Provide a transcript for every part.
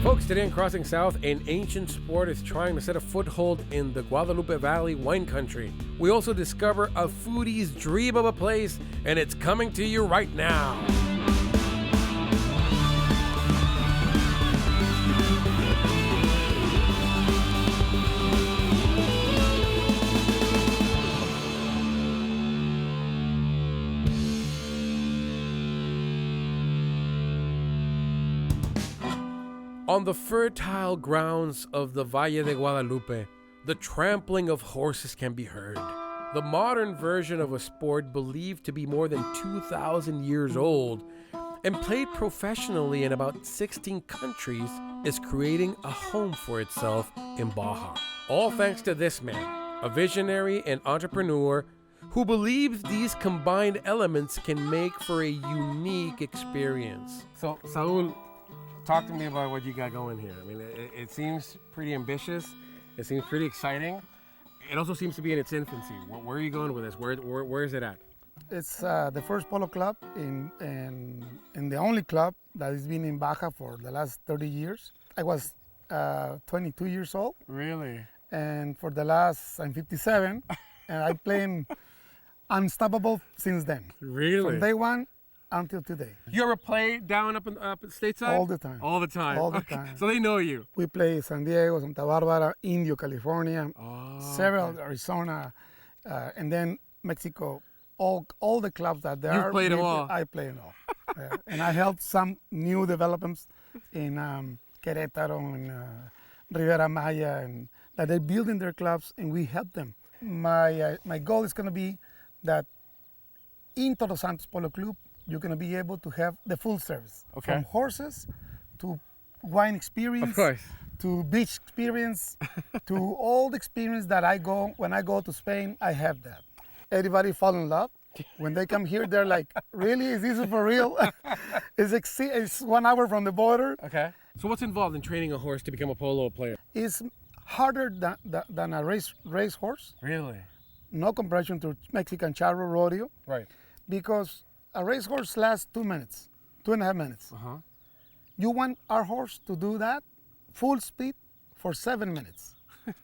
Folks, today in Crossing South, an ancient sport is trying to set a foothold in the Guadalupe Valley wine country. We also discover a foodie's dream of a place, and it's coming to you right now. On the fertile grounds of the Valle de Guadalupe, the trampling of horses can be heard. The modern version of a sport believed to be more than 2,000 years old and played professionally in about 16 countries is creating a home for itself in Baja. All thanks to this man, a visionary and entrepreneur who believes these combined elements can make for a unique experience. So, Saul, talk to me about what you got going here. I mean, it seems pretty ambitious. It seems pretty exciting. It also seems to be in its infancy. Where are you going with this? Where is it at? It's the first polo club and the only club that has been in Baja for the last 30 years. I was 22 years old. Really? And for the last, I'm 57, and I played unstoppable since then. Really? From day one until today. You ever play down up stateside? All the time. All the time? All the Okay. time. So they know you? We play San Diego, Santa Barbara, Indio, California, several, okay. Arizona, and then Mexico. All the clubs that there You've are. played them all? I play them all. And I helped some new developments in Querétaro and Rivera Maya, and that they're building their clubs, and we help them. My goal is going to be that in Todos Santos Polo Club, you're going to be able to have the full service. Okay. From horses to wine experience, Of course. to beach experience, to all the experience that when I go to Spain, I have that. Everybody fall in love. When they come here, they're like, really? Is this for real? It's 1 hour from the border. Okay. So what's involved in training a horse to become a polo player? It's harder than a race horse. Really? No comparison to Mexican charro rodeo. Right. Because a racehorse lasts 2 minutes, 2.5 minutes. Uh-huh. You want our horse to do that full speed for 7 minutes.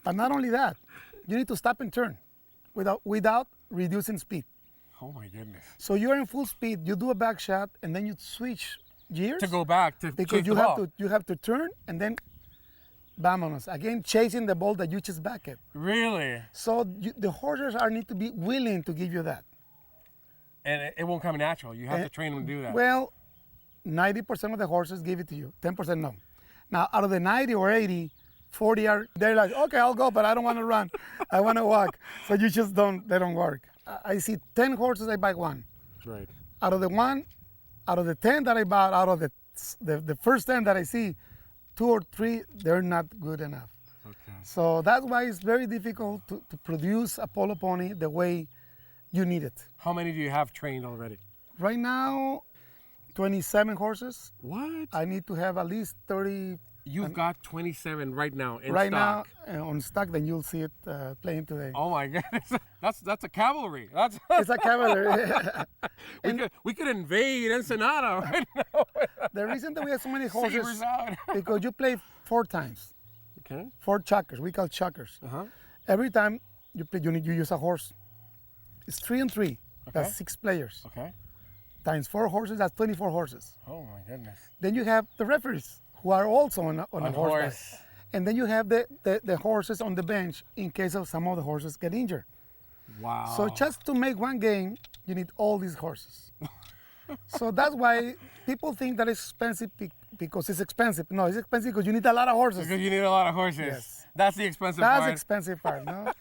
But not only that, you need to stop and turn without reducing speed. Oh my goodness. So you're in full speed, you do a back shot, and then you switch gears. To go back to because chase you the have ball. you have to turn and then vámonos. Again, chasing the ball that you just back it. Really? So the horses need to be willing to give you that. And it won't come natural. You have to train them to do that. Well, 90% of the horses give it to you, 10% no. Now, out of the 90 or 80, 40 they're like, okay, I'll go, but I don't want to run. I want to walk. So they don't work. I see 10 horses, I buy one. Right. Out of the 10 that I bought, out of the first 10 that I see, 2 or 3, they're not good enough. Okay. So that's why it's very difficult to produce a polo pony the way you need it. How many do you have trained already? Right now, 27 horses. What? I need to have at least 30. You've got 27 right now in right stock. Now on stock, then you'll see it playing today. Oh my goodness, that's a cavalry. That's It's a cavalry. we could invade Ensenada right now. The reason that we have so many horses Sabers out. because you play 4 times. Okay. 4 chuckers. We call chuckers. Uh-huh. Every time you play, you use a horse. It's 3 and 3. Okay. That's 6 players. Okay. Times 4 horses. That's 24 horses. Oh my goodness. Then you have the referees who are also on a horseback. Horse. And then you have the horses on the bench in case of some of the horses get injured. Wow. So just to make one game, you need all these horses. So that's why people think that it's expensive because it's expensive. No, it's expensive because you need a lot of horses. Because you need a lot of horses. Yes. That's the expensive part. That's the expensive part, no?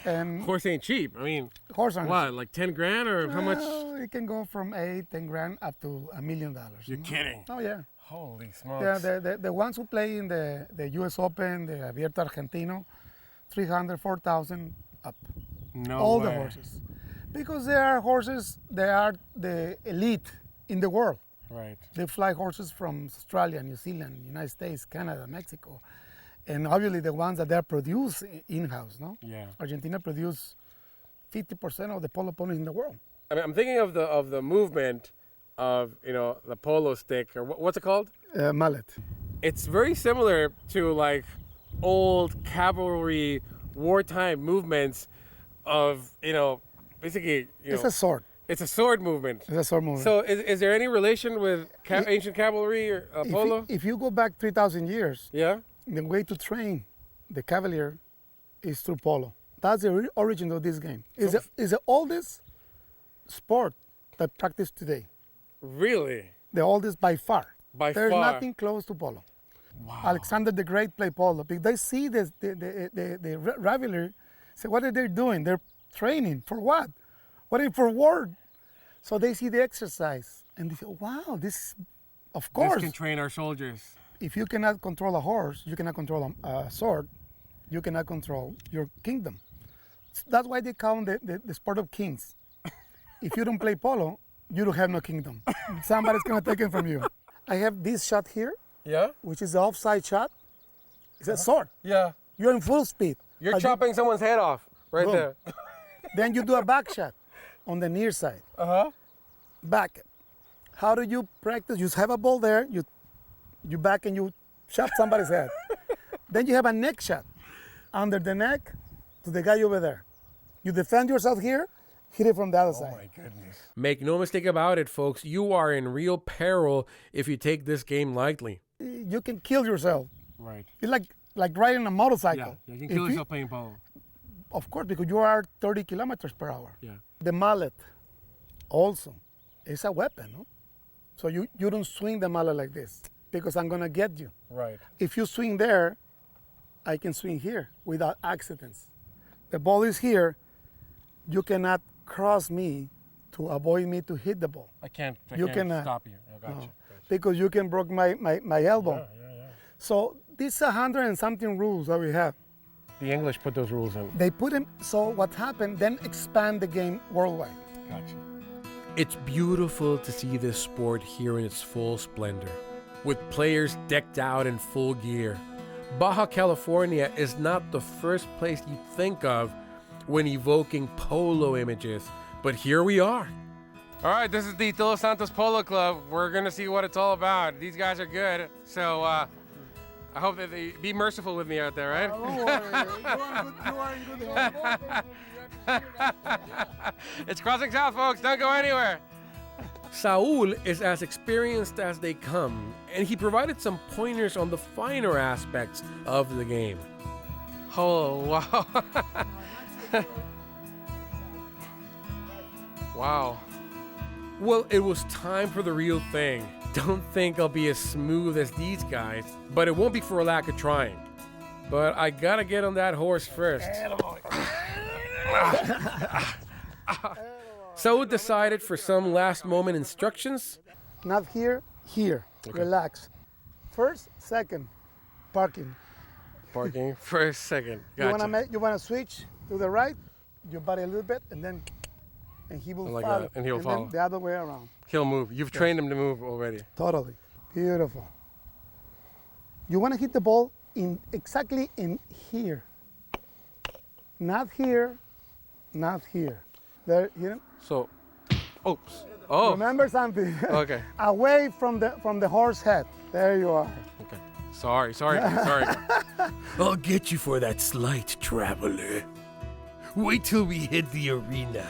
And Horse ain't cheap. I mean, horse owners. what, like 10 grand or how much? It can go from 10 grand up to $1 million. You're kidding. Oh yeah. Holy smokes. Yeah, the ones who play in the U.S. Open, the Abierto Argentino, 300, 4,000 up. No All way. the horses. Because they are horses, they are the elite in the world. Right. They fly horses from Australia, New Zealand, United States, Canada, Mexico. And obviously the ones that they produce in-house, no? Yeah. Argentina produce 50% of the polo ponies in the world. I mean, I'm thinking of the movement of, the polo stick, or what's it called? Mallet. It's very similar to like old cavalry wartime movements of, basically, It's a sword. it's a sword movement. It's a sword movement. So is there any relation with ancient cavalry or polo? If you go back 3,000 years, Yeah? the way to train the cavalier is through polo. That's the origin of this game. It's the oldest sport that practiced today. Really? The oldest by far. By There's far. nothing close to polo. Wow. Alexander the Great played polo. Because they see the rivalry, say, what are they doing? They're training for what? What is for war? So they see the exercise and they say, wow, this, of course. This can train our soldiers. If you cannot control a horse, you cannot control a sword, you cannot control your kingdom. That's why they call the sport of kings. If you don't play polo, you don't have no kingdom. Somebody's gonna take it from you. I have this shot here, Yeah? which is the offside shot. It's a sword. Yeah. You're in full speed. You're But chopping someone's head off right Boom. there. Then you do a back shot on the near side. Uh-huh. Back. How do you practice? You have a ball there, you back and you shot somebody's head. Then you have a neck shot under the neck to the guy over there. You defend yourself here, hit it from the other side. Oh my goodness. Make no mistake about it, folks. You are in real peril if you take this game lightly. You can kill yourself. Right. It's like riding a motorcycle. Yeah, you can If kill yourself playing polo. Of course, because you are 30 kilometers per hour. Yeah. The mallet also is a weapon, no? So you don't swing the mallet like this because I'm gonna get you. Right. If you swing there, I can swing here without accidents. The ball is here. You cannot cross me to avoid me to hit the ball. I can't cannot. stop you. I got No. you. Because you can break my elbow. Yeah. So these 100 and something rules that we have. The English put those rules in. They put them, so what happened, then expand the game worldwide. Gotcha. It's beautiful to see this sport here in its full splendor, with players decked out in full gear. Baja California is not the first place you think of when evoking polo images, but here we are. All right, this is the Todos Santos Polo Club. We're gonna see what it's all about. These guys are good, so I hope that they be merciful with me out there, right? You are in good It's crossing south, folks. Don't go anywhere. Saul is as experienced as they come, and he provided some pointers on the finer aspects of the game. Oh, wow. Wow. Well, it was time for the real thing. Don't think I'll be as smooth as these guys, but it won't be for a lack of trying. But I gotta get on that horse first. So decided for some last moment instructions. Not here, here. Okay. Relax. First, second, parking. Parking for a second. You Gotcha. wanna switch to the right, your body a little bit, and he will Like follow. that, and he'll follow. Then the other way around. He'll move. You've trained him to move already. Totally. Beautiful. You wanna hit the ball exactly in here. Not here, not here. There, you know? So, oops. Oh, Remember something. okay. Away from the horse head. There you are. Okay. Sorry. I'll get you for that slight, traveler. Wait till we hit the arena.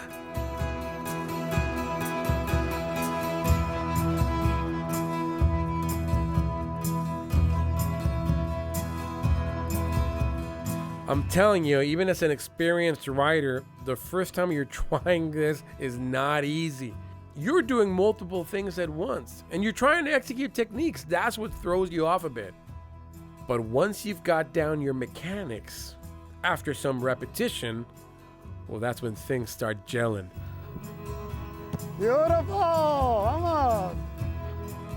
I'm telling you, even as an experienced rider, the first time you're trying this is not easy. You're doing multiple things at once, and you're trying to execute techniques. That's what throws you off a bit. But once you've got down your mechanics, after some repetition, well, that's when things start gelling. Beautiful. Come on.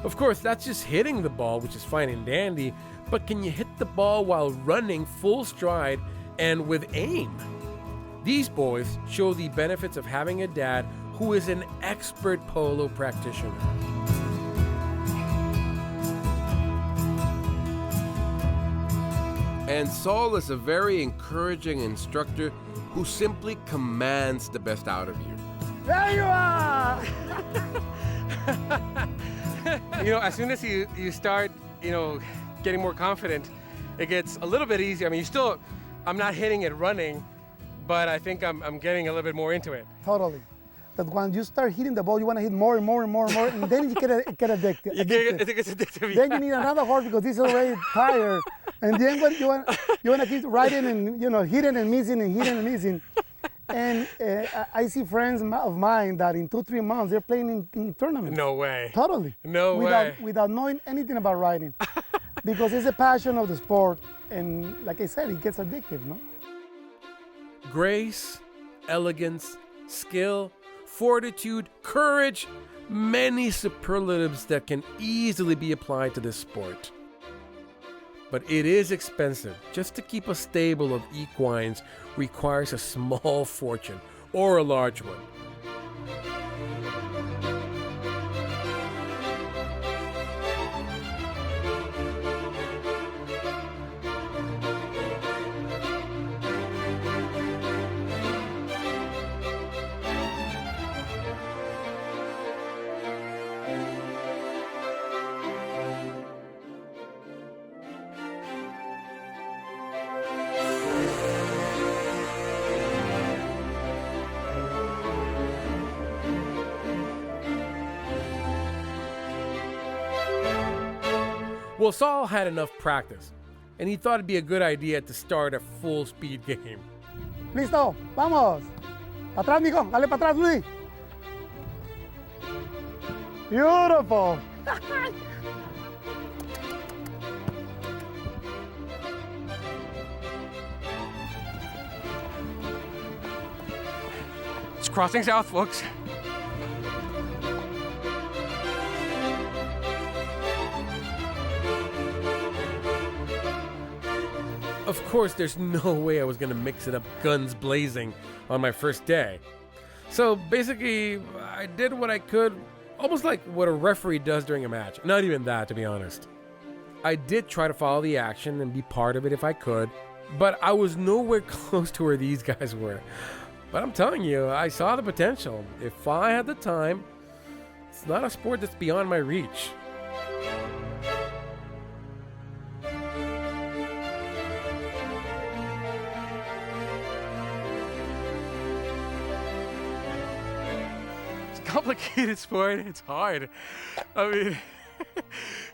Of course, that's just hitting the ball, which is fine and dandy, but can you hit the ball while running full stride and with aim? These boys show the benefits of having a dad who is an expert polo practitioner. And Saul is a very encouraging instructor who simply commands the best out of you. There you are. As soon as you start, getting more confident, it gets a little bit easier. I mean, I'm not hitting it running, but I think I'm getting a little bit more into it. Totally. But when you start hitting the ball, you want to hit more and more and more and more, and then you get addicted. I think it's addictive. Then you need another horse because he's already tired. And then when you want to keep riding and hitting and missing and hitting and missing. And I see friends of mine that in 2-3 months they're playing in tournaments. No way. Totally. No way. Without knowing anything about riding, because it's a passion of the sport, and like I said, it gets addictive, no? Grace, elegance, skill, fortitude, courage, many superlatives that can easily be applied to this sport. But it is expensive. Just to keep a stable of equines requires a small fortune or a large one. Well, Saul had enough practice, and he thought it'd be a good idea to start a full-speed game. Listo, vamos. Para atrás, mijo. Dale para atrás, Luis. Beautiful. It's crossing south, folks. Of course, there's no way I was going to mix it up guns blazing on my first day. So basically, I did what I could, almost like what a referee does during a match. Not even that, to be honest. I did try to follow the action and be part of it if I could, but I was nowhere close to where these guys were. But I'm telling you, I saw the potential. If I had the time, it's not a sport that's beyond my reach. Complicated sport. It's hard. I mean,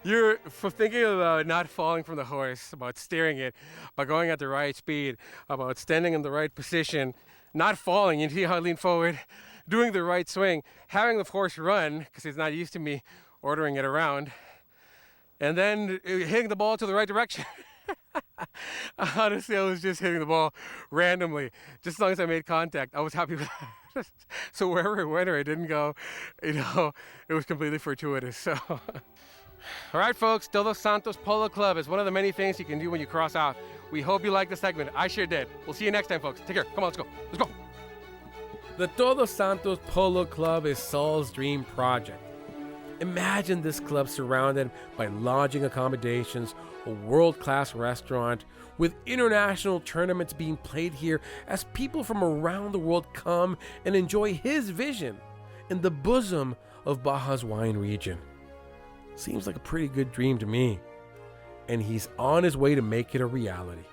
you're thinking about not falling from the horse, about steering it, about going at the right speed, about standing in the right position, not falling. You see how I lean forward, doing the right swing, having the horse run because he's not used to me ordering it around, and then hitting the ball to the right direction. Honestly, I was just hitting the ball randomly. Just as long as I made contact, I was happy with that. So wherever it went or it didn't go, it was completely fortuitous. So, all right, folks, Todos Santos Polo Club is one of the many things you can do when you cross out. We hope you liked the segment. I sure did. We'll see you next time, folks. Take care. Come on, let's go. Let's go. The Todos Santos Polo Club is Saul's dream project. Imagine this club surrounded by lodging accommodations, a world-class restaurant, with international tournaments being played here as people from around the world come and enjoy his vision in the bosom of Baja's wine region. Seems like a pretty good dream to me, and he's on his way to make it a reality.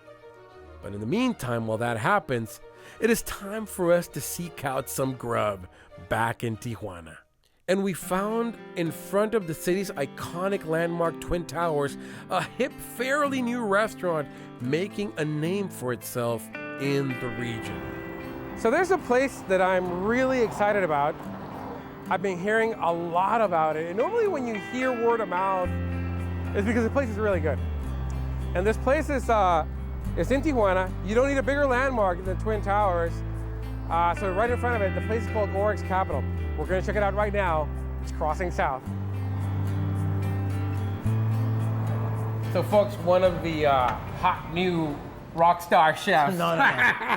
But in the meantime, while that happens, it is time for us to seek out some grub back in Tijuana. And we found in front of the city's iconic landmark Twin Towers a hip, fairly new restaurant making a name for itself in the region. So there's a place that I'm really excited about. I've been hearing a lot about it. And normally when you hear word of mouth, it's because the place is really good. And this place is it's in Tijuana. You don't need a bigger landmark than Twin Towers. So right in front of it, the place is called Oryx Capital. We're gonna check it out right now. It's crossing south. So folks, one of the hot new rock star chefs. No.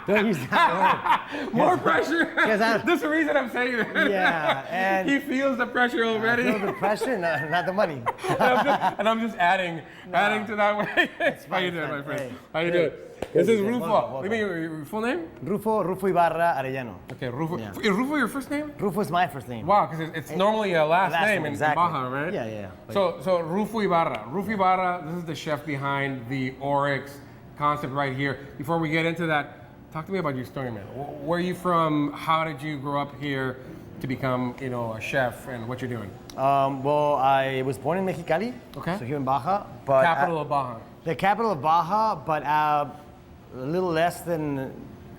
Don't use that word. More pressure. Yes, That's the reason I'm saying that. Yeah, and he feels the pressure already. I feel the pressure, not the money. and I'm just adding to that way. How you doing, my friend? Hey. How you doing? This is Ruffo. Welcome. What do you mean your full name? Ruffo Ibarra Arellano. Okay, Ruffo. Yeah. Is Ruffo your first name? Ruffo is my first name. Wow, because it's normally a last name in exactly. Baja, right? Yeah. So Ruffo Ibarra. Ruffo Ibarra, this is the chef behind the Oryx concept right here. Before we get into that, talk to me about your story, man. Where are you from? How did you grow up here to become, a chef, and what you're doing? Well, I was born in Mexicali, Okay. so here in Baja. But Capital of Baja. The capital of Baja, but a little less than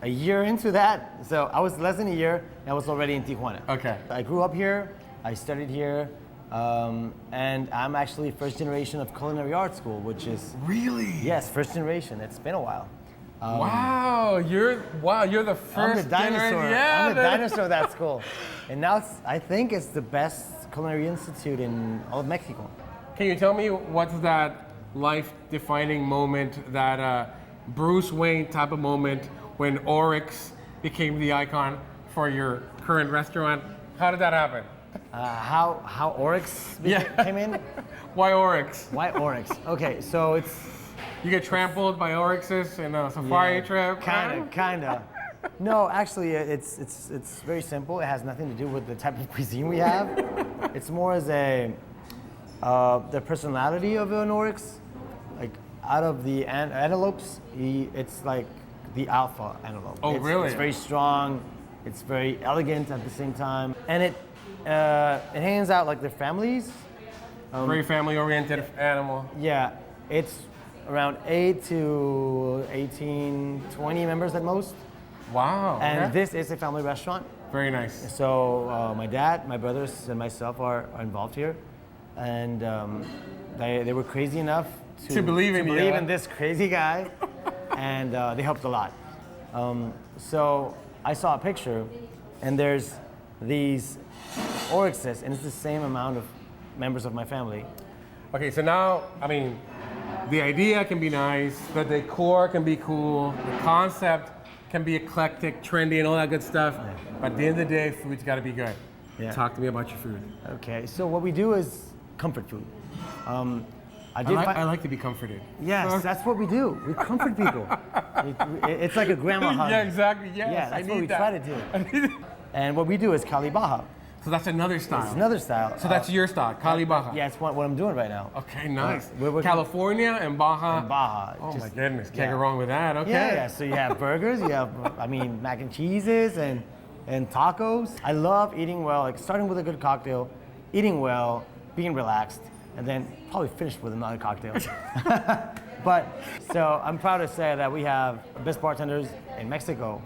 a year into that. So I was less than a year, and I was already in Tijuana. Okay. I grew up here, I studied here, and I'm actually first generation of culinary art school, which is... Really? Yes, first generation. It's been a while. Wow, you're the first I'm the dinosaur. generation. Yeah, I'm the dinosaur of that school. And now I think it's the best culinary institute in all of Mexico. Can you tell me what's that life-defining moment, that Bruce Wayne type of moment when Oryx became the icon for your current restaurant? How did that happen? How Oryx came in? Why Oryx? Why Oryx? Okay, so it's... You get trampled by Oryxes in a safari trip? Kinda. No, actually, it's very simple. It has nothing to do with the type of cuisine we have. It's more as the personality of an Oryx. Like, out of the antelopes, it's like the alpha antelope. Oh, really? It's very strong. It's very elegant at the same time, and it hangs out like their families. Very family-oriented animal. Yeah, it's around 8 to 18, 20 members at most. Wow. And okay. this is a family restaurant. Very nice. So my dad, my brothers, and myself are involved here. And they were crazy enough to believe in this crazy guy. And they helped a lot. So I saw a picture, and there's these Oryxes, and it's the same amount of members of my family. Okay, so now, the idea can be nice, the decor can be cool, the concept can be eclectic, trendy, and all that good stuff. Yeah. But at the end of the day, food's got to be good. Yeah. Talk to me about your food. Okay, so what we do is comfort food. I like to be comforted. Yes, that's what we do. We comfort people. It's like a grandma hug. Yeah, exactly. Yes, yeah, that's what we try to do. And what we do is Cali Baja. So that's another style. It's another style. So that's your style, Cali Baja. Yeah, it's what I'm doing right now. Okay, nice. We're California and Baja. Baja. Oh my goodness, can't go wrong with that. Okay. Yeah. So you have burgers, you have, mac and cheeses and tacos. I love eating well, like starting with a good cocktail, eating well, being relaxed, and then probably finish with another cocktail. But so I'm proud to say that we have the best bartenders in Mexico,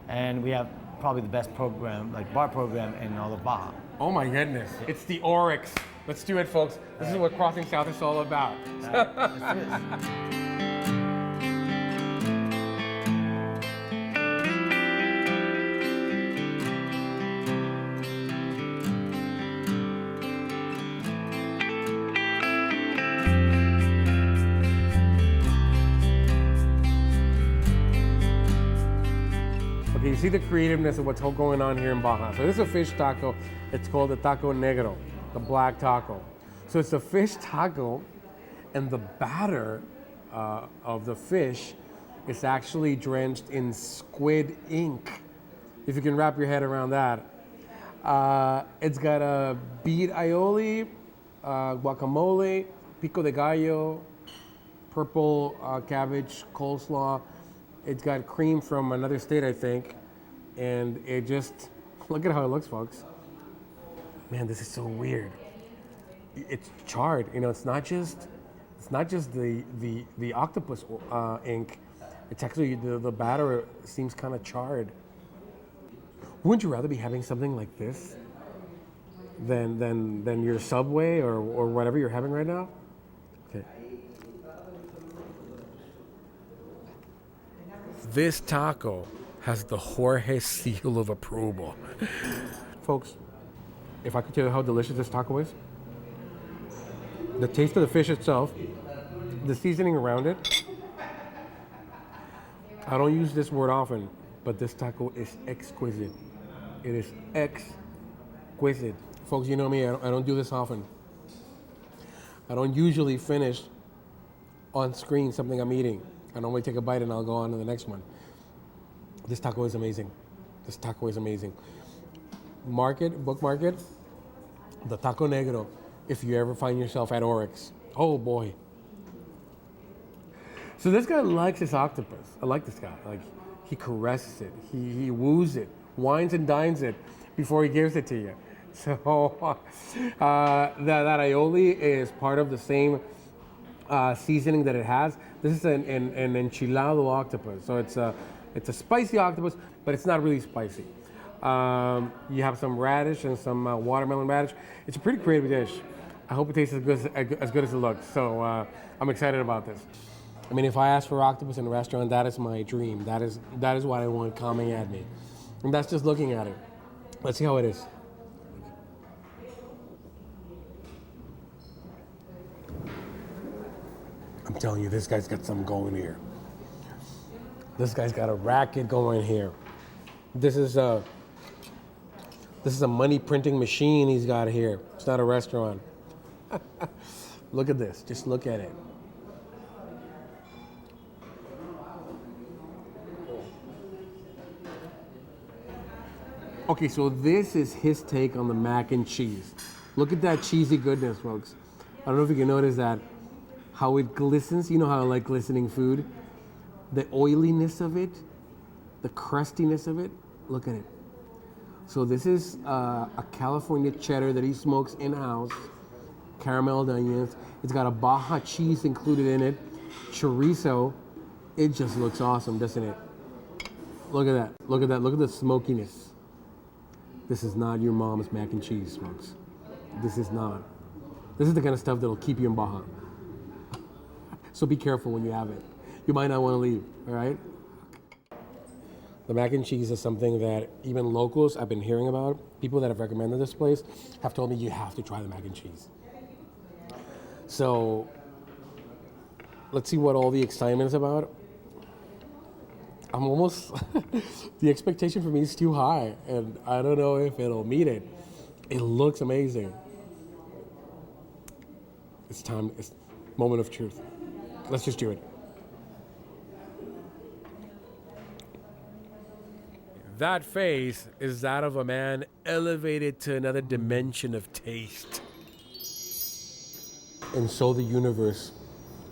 and we have probably the best program, like bar program in all of Baja. Oh my goodness. It's the Oryx. Let's do it, folks. This is what Crossing South is all about. Okay, you see the creativeness of what's going on here in Baja. So this is a fish taco. It's called the taco negro, the black taco. So it's a fish taco, and the batter of the fish is actually drenched in squid ink. If you can wrap your head around that. It's got a beet aioli, guacamole, pico de gallo, purple cabbage, coleslaw. It's got cream from another state, I think. And it just, look at how it looks, folks. Man, this is so weird. It's charred, it's not just the octopus ink. It's actually, the batter seems kind of charred. Wouldn't you rather be having something like this than your Subway or whatever you're having right now? Okay. This taco has the Jorge seal of approval. Folks, if I could tell you how delicious this taco is, the taste of the fish itself, the seasoning around it, I don't use this word often, but this taco is exquisite. It is exquisite. Folks, you know me, I don't do this often. I don't usually finish on screen something I'm eating. I normally take a bite and I'll go on to the next one. This taco is amazing. This taco is amazing. Bookmark it, the taco negro, if you ever find yourself at Oryx. Oh boy. So this guy likes his octopus. I like this guy. Like, he caresses it, he woos it, wines and dines it before he gives it to you. So that aioli is part of the same seasoning that it has. This is an enchilado octopus. So it's a spicy octopus, but it's not really spicy. You have some radish and some watermelon radish. It's a pretty creative dish. I hope it tastes as good as it looks. So I'm excited about this. I mean, if I ask for octopus in a restaurant, that is my dream. That is what I want coming at me. And that's just looking at it. Let's see how it is. I'm telling you, this guy's got something going here. This guy's got a racket going here. This is a money printing machine he's got here. It's not a restaurant. Look at this. Just look at it. Okay, so this is his take on the mac and cheese. Look at that cheesy goodness, folks. I don't know if you can notice that. How it glistens. You know how I like glistening food? The oiliness of it, the crustiness of it. Look at it. So this is a California cheddar that he smokes in-house. Carameled onions. It's got a Baja cheese included in it. Chorizo. It just looks awesome, doesn't it? Look at that. Look at that. Look at the smokiness. This is not your mom's mac and cheese, folks. This is not. This is the kind of stuff that'll keep you in Baja. So be careful when you have it. You might not want to leave, all right? The mac and cheese is something that even locals I've been hearing about, people that have recommended this place, have told me you have to try the mac and cheese. So let's see what all the excitement is about. I'm almost, the expectation for me is too high, and I don't know if it'll meet it. It looks amazing. It's time, it's moment of truth. Let's just do it. That face is that of a man elevated to another dimension of taste. And so the universe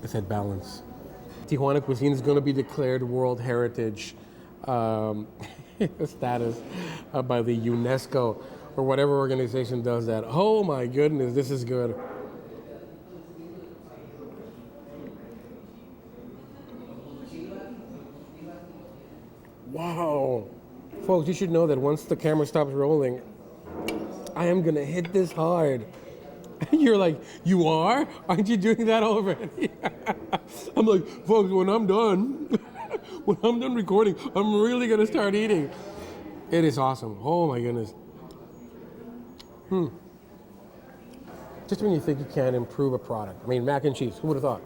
is at balance. Tijuana cuisine is going to be declared World Heritage status by the UNESCO or whatever organization does that. Oh my goodness, this is good. Wow. Folks, you should know that once the camera stops rolling, I am going to hit this hard. You're like, you are? Aren't you doing that already? I'm like, folks, when I'm done recording, I'm really going to start eating. It is awesome. Oh my goodness. Just when you think you can improve a product. I mean, mac and cheese, who would have thought?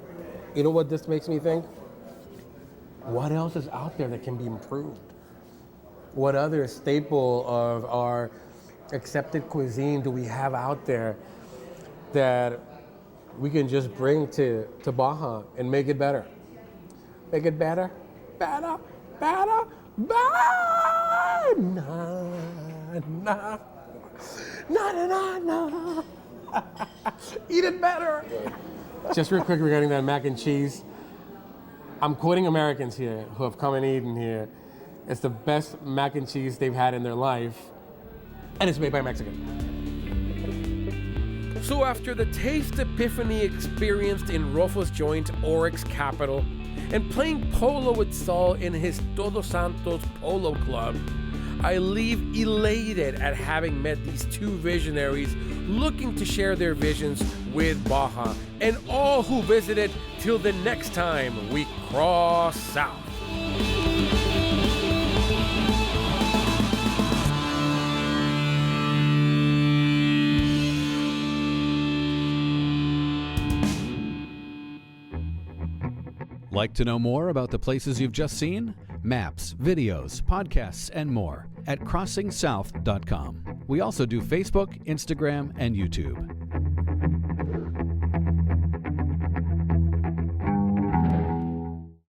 You know what this makes me think? What else is out there that can be improved? What other staple of our accepted cuisine do we have out there that we can just bring to Baja and make it better? Make it better, better, better, better. Na, na, na, na, na. Eat it better. Just real quick regarding that mac and cheese. I'm quoting Americans here who have come and eaten here. It's the best mac and cheese they've had in their life, and it's made by Mexicans. So after the taste epiphany experienced in Ruffo's joint Oryx Capital and playing polo with Saul in his Todos Santos Polo Club, I leave elated at having met these two visionaries looking to share their visions with Baja and all who visited till the next time we cross south. Like to know more about the places you've just seen? maps, videos, podcasts, and more at crosssingsouth.com. We also do Facebook, Instagram, and YouTube.